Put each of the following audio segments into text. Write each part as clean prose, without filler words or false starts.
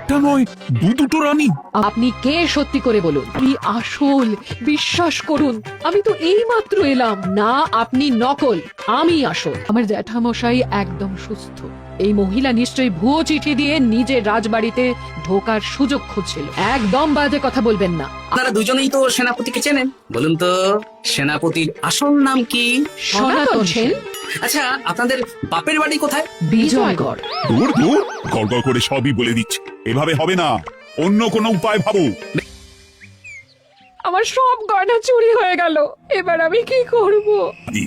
একটা নয়, দুটো রানী। আপনি কে সত্যি করে বলুন। আমি আসল, বিশ্বাস করুন। আমি তো এই মাত্র এলাম। না, আপনি নকল, আমি আসল। আমার জ্যাঠামশাই একদম সুস্থ। এই মহিলা নিশ্চয়ই ভুয়ো চিঠি দিয়ে নিজের রাজবাড়িতে ঢোকার সুযোগ খুঁজছিল। একদম বাজে কথা বলবেন না। আপনারা দুজনেই তো সেনাপতিকে চেনেন, বলুন তো সেনাপতির আসল নাম কি? সনাতন সেন। আচ্ছা, আপনাদের বাপের বাড়ি কোথায়? বিজয়গড়। দূর দূর, গড়গড় করে সবই বলে দিচ্ছে। এভাবে হবে না, অন্য কোনো উপায় ভাবো। আমার সব গয়না চুরি হয়ে গেল। এবার আমি কি করব?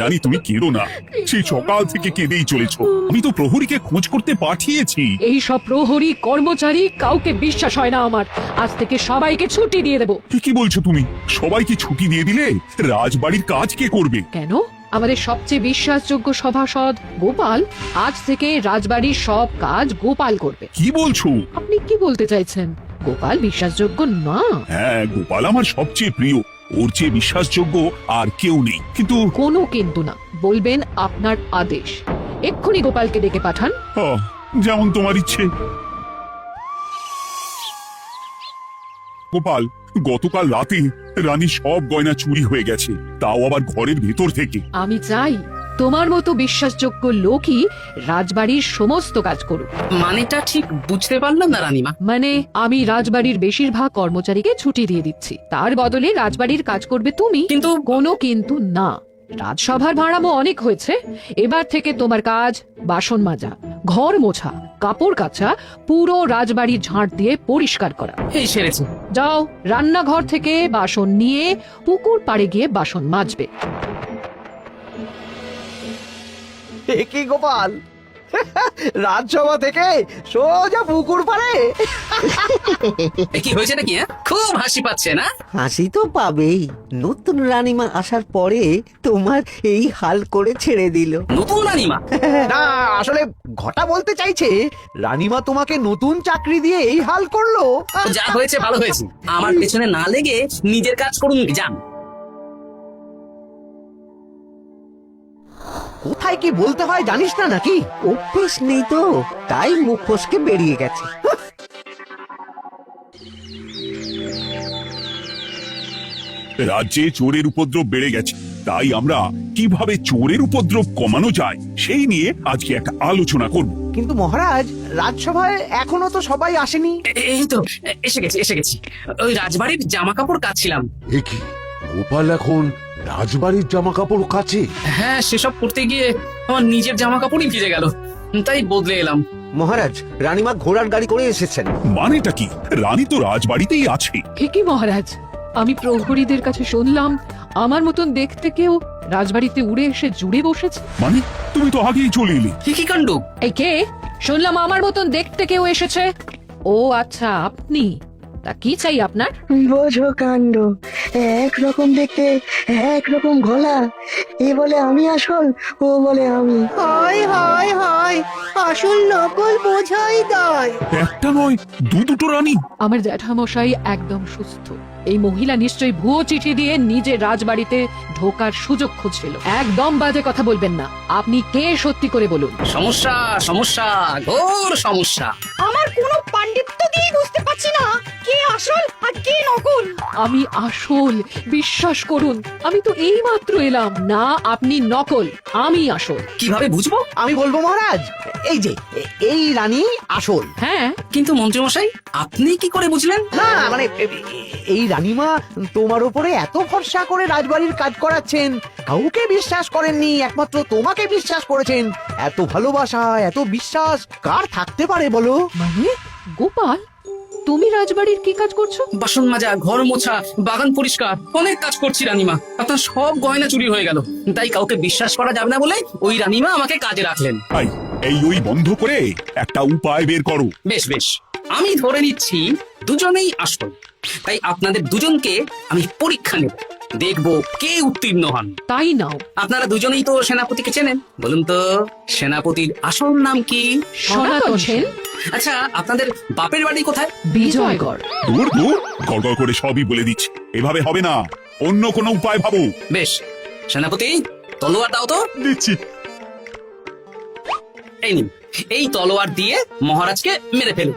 রানী তুমি কেঁদো না, সেই সকাল থেকে কেঁদেই চলেছো। আমি তো প্রহরীকে খোঁজ করতে পাঠিয়েছি। এই সব প্রহরী কর্মচারী কাউকে বিশ্বাস হয় না আমার। আজ থেকে সবাইকে ছুটি দিয়ে দেব। কি বলছো তুমি? সবাইকে ছুটি দিয়ে দিলে রাজবাড়ির কাজ কে করবে? কেন? আমাদের সবচেয়ে বিশ্বাসযোগ্য সভাসদ গোপাল আজ থেকে রাজবাড়ির সব কাজ গোপাল করবে। কি বলছো? আপনি কি বলতে চাইছেন? গোপাল বিশ্বাসযোগ্য না? হ্যাঁ, গোপাল আমার সবচেয়ে প্রিয়। ওর চেয়ে বিশ্বাসযোগ্য আর কেউ নেই। কিন্তু কোনো কিন্তু না, বলবেন আপনার আদেশ। এক্ষুনি গোপালকে ডেকে পাঠান। যেমন তোমার ইচ্ছে। গোপাল, গতকাল রাতে রানীর সব গয়না চুরি হয়ে গেছে, তাও আবার ঘরের ভেতর থেকে। আমি চাই তোমার মতো বিশ্বাসযোগ্য লোকই রাজবাড়ির সমস্ত কাজ করুক। মানেটা ঠিক বুঝতে পারলাম না রানীমা। মানে আমি রাজবাড়ির বেশিরভাগ কর্মচারীকে ছুটি দিয়ে দিচ্ছি, তার বদলে রাজবাড়ির কাজ করবে তুমি। কিন্তু কোনো কিন্তু না। রাজসভার ভাড়ামো অনেক হয়েছে। এবার থেকে তোমার কাজ বাসন মাজা, ঘর মোছা, কাপড় কাচা, পুরো রাজবাড়ি ঝাঁট দিয়ে পরিষ্কার করা। এই সেরেছে। যাও, রান্নাঘর থেকে বাসন নিয়ে পুকুর পাড়ে গিয়ে বাসন মাজবে। কি গোপাল, রাজসভা থেকে সোজা পুকুর পাড়ে? কি হয়েছে নাকি? খুব হাসি পাচ্ছে না? হাসি তো পাবেই। নতুন রানীমা আসার পরে তোমার এই হাল করে ছেড়ে দিল। নতুন রানীমা? না, আসলে ঘটা বলতে চাইছে রানীমা তোমাকে নতুন চাকরি দিয়ে এই হাল করলো। যা হয়েছে ভালো হয়েছে। আমার পেছনে না লেগে নিজের কাজ করুন, যান। কোথায় কি বলতে হয় জানিস না নাকি? অভ্যেস নেই তো, তাই মুখ ফসকে বেরিয়ে গেছে। রাজ্যে চোরের উপদ্রব বেড়ে গেছে, তাই আমরা কিভাবে চোরের উপদ্রব কমানো যায় সেই নিয়ে আজকে একটা আলোচনা করব। কিন্তু মহারাজ, রাজসভায় এখনো তো সবাই আসেনি। এই তো এসে গেছি। ওই রাজবাড়ির জামা কাপড় কাচ্ছিলাম। এ কি, গোপাল এখন রাজবাড়ির জামা কাপড় কাচে? হ্যাঁ, সেসব করতে গিয়ে আমার নিজের জামা কাপড়ই ভিজে গেল, তাই বদলে এলাম। মহারাজ, রানীমা ঘোড়ার গাড়ি করে এসেছেন। মানেটা কি? রানী তো রাজবাড়িতেই আছে। কি মহারাজ, আমি প্রহরীদের কাছে শুনলাম আমার মতন দেখতে কেউ রাজবাড়িতে উড়ে এসে জুড়ে বসেছে। মানে তুমি তো আগেই চলে এলে। কি কাণ্ড! এই কে? শুনলাম আমার মতন দেখতে কেউ এসেছে। ও আচ্ছা, আপনি। তা কি চাই আপনার? বোঝো কাণ্ড, একরকম দেখতে একরকম গলা। এ বলে আমি আসল, ও বলে আমি। হয় হয় হয়, আসল নকল বোঝাই দায়। একটা নয়, দুটো রানী। আমার জ্যাঠামশাই একদম সুস্থ। এই মহিলা নিশ্চয়ই ভুয়ো চিঠি দিয়ে নিজের রাজবাড়িতে ঢোকার সুযোগ খুঁজছিল। একদম বাজে কথা বলবেন না। আপনি কে সত্যি করে বলুন। সমস্যা সমস্যা, ঘোর সমস্যা। আমার কোনো পাণ্ডিত্য দিয়ে বুঝতে পারছি না কে আসল আর কে নকল। আমি আসল, বিশ্বাস করুন। আমি তো এই মাত্র এলাম। না, আপনি নকল, আমি আসল। কিভাবে বুঝবো? আমি বলবো মহারাজ, এই যে এই রানী আসল। হ্যাঁ, কিন্তু মন্ত্রীমশাই, আপনি কি করে বুঝলেন? না মানে এই রানীমা তোমার উপরে এত ভরসা করে রাজবাড়ির কাজ করাচ্ছেন, কাউকে বিশ্বাস করেননি, একমাত্র তোমাকে বিশ্বাস করেছেন। এত ভালোবাসা, এত বিশ্বাস কার থাকতে পারে বলো? মানে গোপাল, তুমি রাজবাড়ির কি কাজ করছো? বাসন মাজা, ঘর মোছা, বাগান পরিষ্কার, অনেক কাজ করছি রানীমা। আপনার সব গয়না চুরি হয়ে গেল, তাই কাউকে বিশ্বাস করা যাবে না বলে ওই রানীমা আমাকে কাজে রাখলেন। ওই বন্ধ করে একটা উপায় বের করো। বেশ বেশ, আমি ধরে নিচ্ছি দুজনেই আসল। তাই আপনাদের দুজনকে আমি পরীক্ষা নেব, দেখবো কে উত্তীর্ণ হন। তাই নাও। আপনারা দুজনেই তো সেনাপতিকে চেনেন, বলুন তো সেনাপতির আসল নাম কি? সনাতন সেন। আচ্ছা, আপনাদের বাপের বাড়ি কোথায়? বিজয়গড়। দূর দূর, গড়গড় করে সবই বলে দিচ্ছে। এভাবে হবে না, অন্য কোনো উপায় ভাবো। বেশ, সেনাপতি তলোয়ার দাও তো। দিচ্ছি। এই নিন, এই তলোয়ার দিয়ে মহারাজকে মেরে ফেলুন।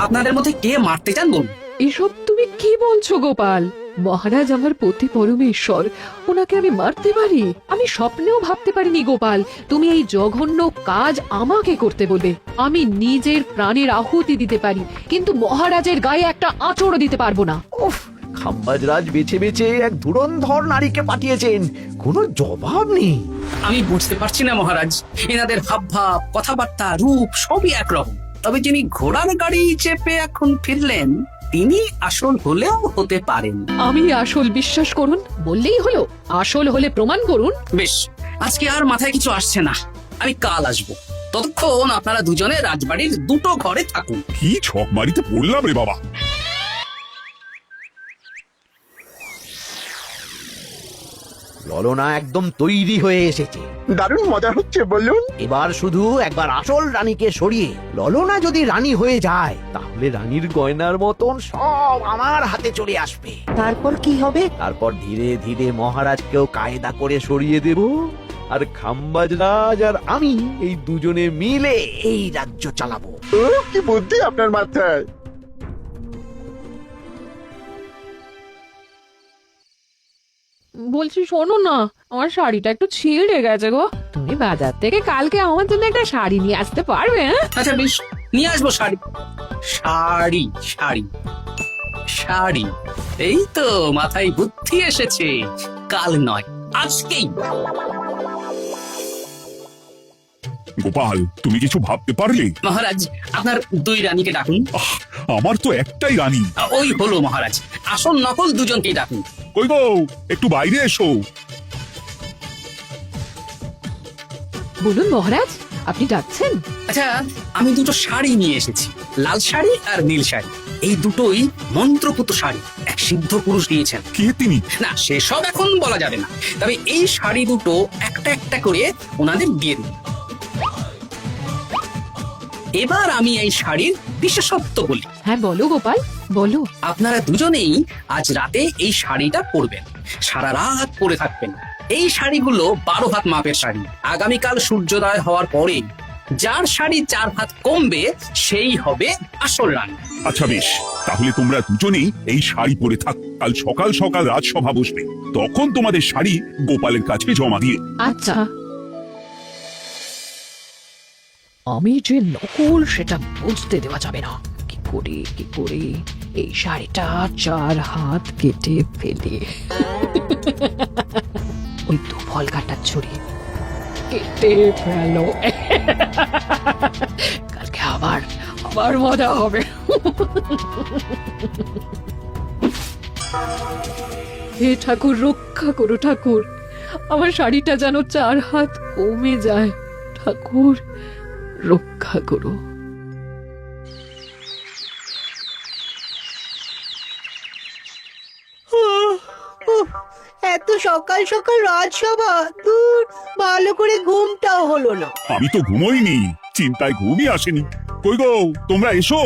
আপনাদের মধ্যে কে মারতে চান বলুন? এসব তুমি কি বলছো গোপাল? মহারাজ আমার পতি পরমেশ্বর, ওনাকে আমি মারতে পারি? আমি স্বপ্নেও ভাবতে পারিনি গোপাল তুমি এই জঘন্য কাজ আমাকে করতে বলবে। আমি নিজের প্রাণের আহুতি দিতে পারি, কিন্তু মহারাজের গায়ে একটা আঁচড়ও দিতে পারবো না। উফ, খাম্বাজরাজ বেছে বেছে এক ধুরন্ধর নারীকে পাঠিয়েছেন, কোনো জবাব নেই। আমি বুঝতে পারছি না মহারাজ, এনাদের হাবভাব, কথাবার্তা, রূপ সবই একরকম। তবে যিনি ঘোড়ার গাড়ি চেপে এখন ফিরলেন, তিনি আসল হলেও হতে পারেন। আমি আসল বিশ্বাস করুন বললেই হলো? আসল হলে প্রমাণ করুন। বেশ, আজকে আর মাথায় কিছু আসছে না, আমি কাল আসবো। ততক্ষণ আপনারা দুজনে রাজবাড়ির দুটো ঘরে থাকুন। কি ছক মারিতে পড়লাম রে বাবা। ললনা একদম তৈরি হয়ে এসেছে। দারুণ মজা হচ্ছে বলুন। এবার শুধু একবার আসল রানীকে সরিয়ে ললনা যদি রানী হয়ে যায়, তাহলে রানীর গয়নার মতন সব আমার হাতে চলে আসবে। তারপর কি হবে? তারপর ধীরে ধীরে মহারাজকেও কায়দা করে সরিয়ে দেব, আর খাম্বাজরাজ আর আমি এই দুজনে মিলে এই রাজ্য চালাবো। কি বুদ্ধি আপনার মাথায়। বলছি শোনো না, আমার শাড়িটা একটু ছিঁড়ে গেছে গো। তুমি বাজার থেকে কালকে আমার জন্য একটা শাড়ি নিয়ে আসতে পারবে? হ্যাঁ? আচ্ছা বেশ, নিয়ে আসবো শাড়ি। শাড়ি শাড়ি শাড়ি, এই তো মাথায় বুদ্ধি এসেছে। কাল নয়, আজকেই। গোপাল, তুমি কিছু ভাবতে পারলে? মহারাজ, আপনার দুই রানীকে ডাকুন। আমার তো একটাই রানী। ওই হলো মহারাজ, আসল নকল দুজনকেই ডাকুন। কই গো, একটু বাইরে এসো। বলুন মহারাজ, আপনি ডাকছেন? আচ্ছা, আমি দুটো শাড়ি নিয়ে এসেছি, লাল শাড়ি আর নীল শাড়ি। এই দুটোই মন্ত্রপুত শাড়ি, এক সিদ্ধ পুরুষ দিয়েছেন। কে তিনি? না, সেসব এখন বলা যাবে না, তবে এই শাড়ি দুটো একটা একটা করে ওনাদের দিয়ে দিন। এবার আমি এই শাড়ির বিশেষত্ব বলি। হ্যাঁ বলো গোপাল, বলো। আপনারা দুজনেই আজ রাতে এই শাড়িটা পরবেন, সারা রাত পরে থাকবেন। এই শাড়িগুলো 12 হাত মাপের শাড়ি। আগামীকাল সূর্যোদয় হওয়ার পরে যার শাড়ি 4 হাত কমবে, সেই হবে আসল রানী। আচ্ছা বেশ, তাহলে তোমরা দুজনেই এই শাড়ি পরে থাক। কাল সকাল সকাল রাজসভা বসবে, তখন তোমাদের শাড়ি গোপালের কাছে জমা দিয়ে। আচ্ছা। আমি যে নকল সেটা বুঝতে দেওয়া যাবে না। কি করে এই শাড়িটা 4 হাত কেটে ফেলে ওই দু ফল কাটার ছড়ি কেটে ফেলো। কালকে আবার মজা হবে। হে ঠাকুর, রক্ষা করো ঠাকুর, আমার শাড়িটা যেন 4 হাত কমে যায়। ঠাকুর রক্ষা করো। এত সকাল সকাল রাজসভা, দূর, ভালো করে ঘুমটাও হলো না। আমি তো ঘুমোইনি, চিন্তায় ঘুমই আসেনি। কই গো, তোমরা এসো।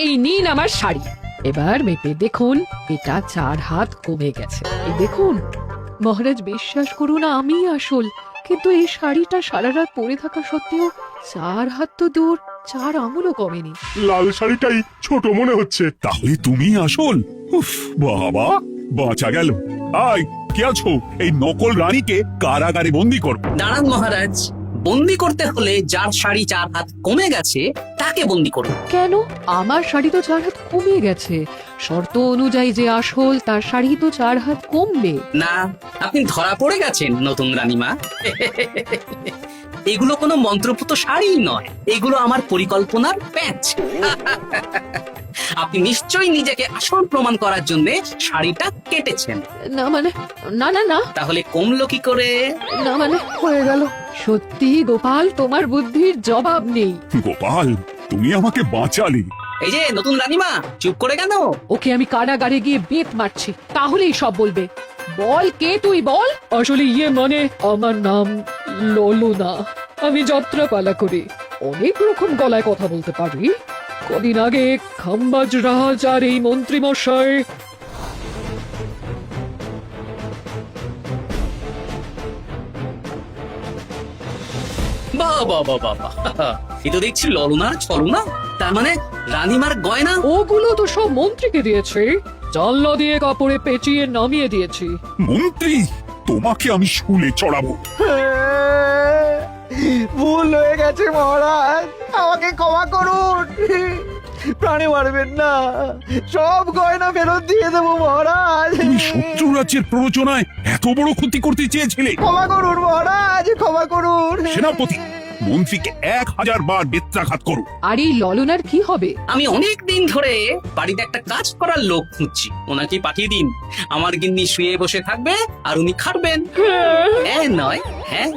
এই নিন আমার শাড়ি, এবার মেপে দেখুন, এটা 4 হাত কমে গেছে। এই দেখুন মহারাজ, বিশ্বাস করুন আমি আসল, কিন্তু এই শাড়িটা সারা রাত পরে থাকা সত্ত্বেও 4 হাত তো দূর, 4 আঙুলও কমেনি। লাল শাড়িটাই ছোট মনে হচ্ছে। তাহলে তুমি আসল? উফ, বাবা, বাঁচা গেল। আয়, কে আছো? এই নকল রানীকে কারাগারে বন্দি করো। দাঁড়ান মহারাজ, বন্দি করতে হলে যার শাড়ি 4 হাত কমে গেছে তাকে বন্দি করুন। কেন? আমার শাড়ি তো 4 হাত কমে গেছে। শর্ত অনুযায়ী যে আসল, তার শাড়ি তো 4 হাত কমবে না, আপনি ধরা পড়ে গেছেন নতুন রানীমা। এগুলো কোনো মন্ত্রপুত শাড়ি নয়, এগুলো আমার পরিকল্পনার প্যাচ। আপনি নিশ্চয়ই নিজেকে আসল প্রমাণ করার জন্য শাড়িটা কেটেছেন। না মানে, না না না, তাহলে কমলো কি করে? না মানে হয়ে গেল। সত্যি গোপাল, তোমার বুদ্ধির জবাব নেই। গোপাল, তুমি আমাকে বাঁচালে। এই যে নতুন রানীমা, চুপ করে কেন? ওকে আমি কারাগারে গিয়ে বেত মারছি, তাহলেই সব বলবে। বল, কে তুই বল? আসলে মানে আমার নাম ললনা। আমি যাত্রাপালা করি, অনেক রকম গলায় কথা বলতে পারি। কদিন আগে খাম্বাজ রাজ আর এই মন্ত্রী মশাই বাহ বাহ বাহ বাহ বাহ। এ তো দেখছি ললনা ছলনা, তার মানে রানীমার গয়না। ওগুলো তো সব মন্ত্রীকে দিয়েছে, জানলা দিয়ে কাপড়ে পেঁচিয়ে নামিয়ে দিয়েছি। মন্ত্রী, তোমাকে আমি শুলে চড়াবো। ভুল হয়ে গেছে মহারাজ, আমাকে ক্ষমা করুন। প্রাণে মারবেন না, সব গয়না ফেরত দিয়ে দেবো মহারাজ। তুমি শত্রু রাজ্যের প্ররোচনায় এত বড় ক্ষতি করতে চেয়েছিলে। ক্ষমা করুন মহারাজ, ক্ষমা করুন। সেনাপতি, মন্ত্রীকে 1000 বার বেত্রাঘাত করো। আর এই ললনার কি হবে? আমি অনেক দিন ধরে বাড়িতে একটা কাজ করার লোক খুঁজছি, ওনাকে পাঠিয়ে দিন। আমার গিন্নি শুয়ে বসে থাকবে আর উনি খাটবেন। হ্যাঁ নয় হ্যাঁ।